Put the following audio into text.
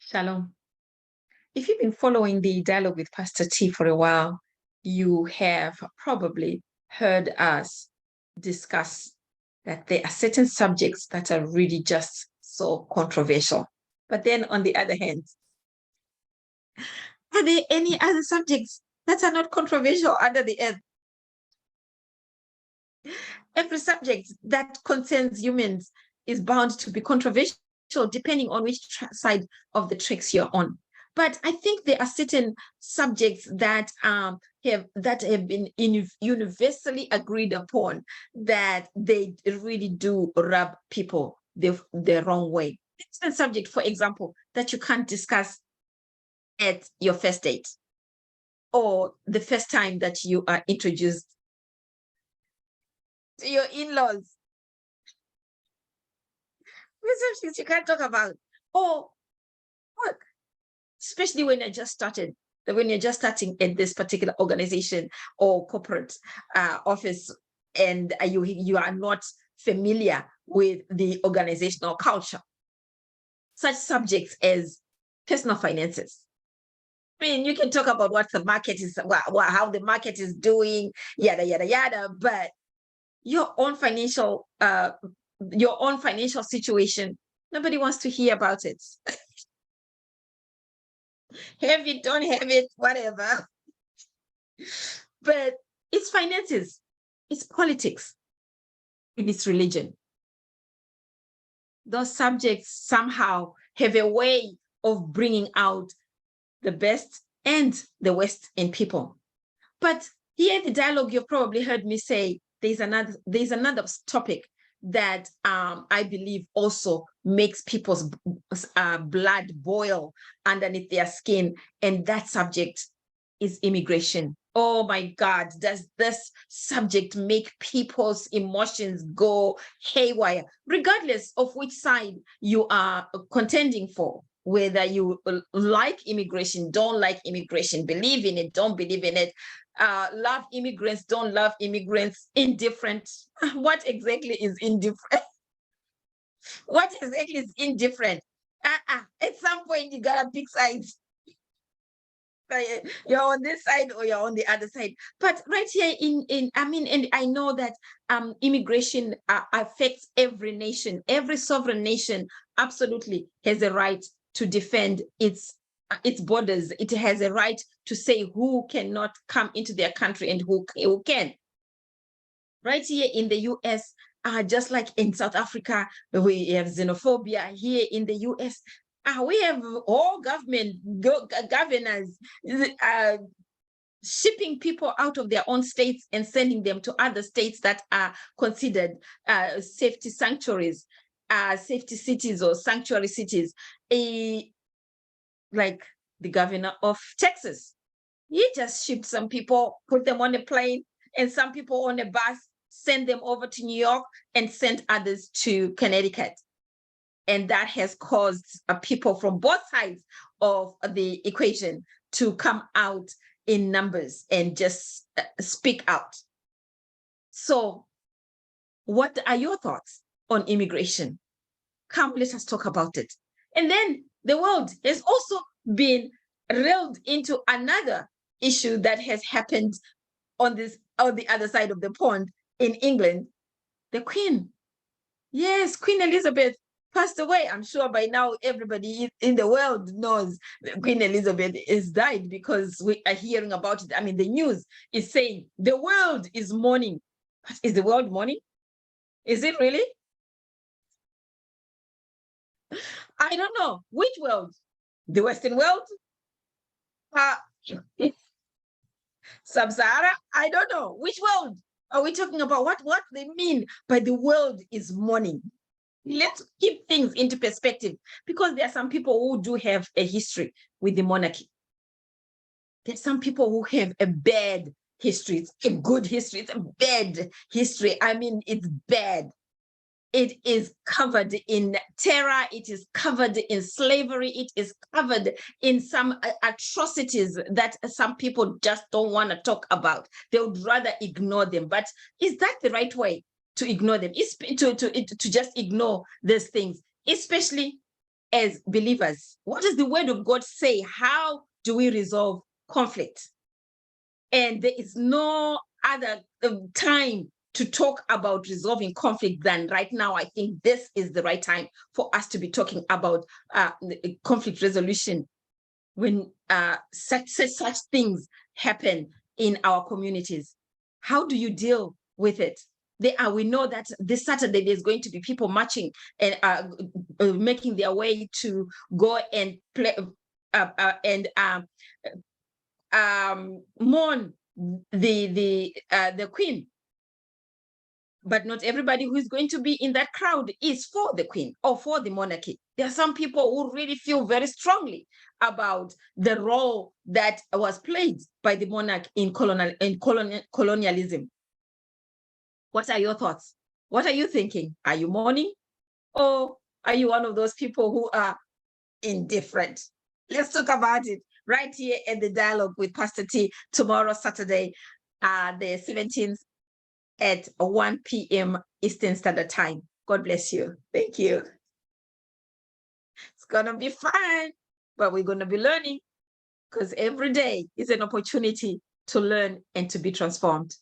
Shalom. If you've been following the dialogue with Pastor T for a while, you have probably heard us discuss that there are certain subjects that are really just so controversial. But then on the other hand, are there any other subjects that are not controversial under the earth? Every subject that concerns humans is bound to be controversial depending on which side of the tracks you're on. But I think there are certain subjects that have been universally agreed upon that they really do rub people the wrong way. It's a subject, for example, that you can't discuss at your first date or the first time that you are introduced to your in-laws. Subjects you can't talk about. Or work, especially when you're just starting at this particular organization or corporate office, and you are not familiar with the organizational culture. Such subjects as personal finances. I mean, you can talk about what the market is, how the market is doing, yada yada yada, but your own financial situation, nobody wants to hear about it. Have it, don't have it, whatever. But it's finances, it's politics, and it's religion. Those subjects somehow have a way of bringing out the best and the worst in people. But here in the dialogue, you've probably heard me say there's another topic that I believe also makes people's blood boil underneath their skin, and that subject is immigration. Oh my God, does this subject make people's emotions go haywire, regardless of which side you are contending for? Whether you like immigration, don't like immigration, believe in it, don't believe in it, love immigrants, don't love immigrants, indifferent. What exactly is indifferent? What exactly is indifferent? At some point, you gotta pick sides. You're on this side or you're on the other side. But right here and I know that immigration affects every nation. Every sovereign nation absolutely has a right to defend its borders. It has a right to say who cannot come into their country and who can. Right here in the US, just like in South Africa, we have xenophobia. Here in the US, we have all governors shipping people out of their own states and sending them to other states that are considered safety sanctuaries, safety cities or sanctuary cities. Like the governor of Texas, he just shipped some people, put them on a plane, and some people on a bus, send them over to New York and sent others to Connecticut. And that has caused people from both sides of the equation to come out in numbers and just speak out. So what are your thoughts on immigration? Come, let us talk about it. And then the world has also been reeled into another issue that has happened on the other side of the pond in England. The Queen. Yes, Queen Elizabeth passed away. I'm sure by now everybody in the world knows that Queen Elizabeth has died because we are hearing about it. I mean, the news is saying the world is mourning. Is the world mourning? Is it really? I don't know. Which world? The Western world? Sub-Sahara? I don't know. Which world are we talking about? What they mean by the world is mourning? Let's keep things into perspective, because there are some people who do have a history with the monarchy. There's some people who have a bad history. It's a good history. It's a bad history. I mean, it's bad. It is covered in terror. It is covered in slavery. It is covered in some atrocities that some people just don't want to talk about. They would rather ignore them. But is that the right way to ignore them? To just ignore these things, especially as believers? What does the word of God say? How do we resolve conflict? And there is no other time to talk about resolving conflict than right now. I think this is the right time for us to be talking about conflict resolution when such things happen in our communities. How do you deal with it? We know that this Saturday there's going to be people marching and making their way to go and play and mourn the Queen. But not everybody who is going to be in that crowd is for the Queen or for the monarchy. There are some people who really feel very strongly about the role that was played by the monarch in colonialism. What are your thoughts? What are you thinking? Are you mourning? Or are you one of those people who are indifferent? Let's talk about it right here at the Dialogue with Pastor T tomorrow, Saturday, the 17th at 1 p.m. Eastern Standard Time. God bless you. Thank you. It's going to be fun, but we're going to be learning because every day is an opportunity to learn and to be transformed.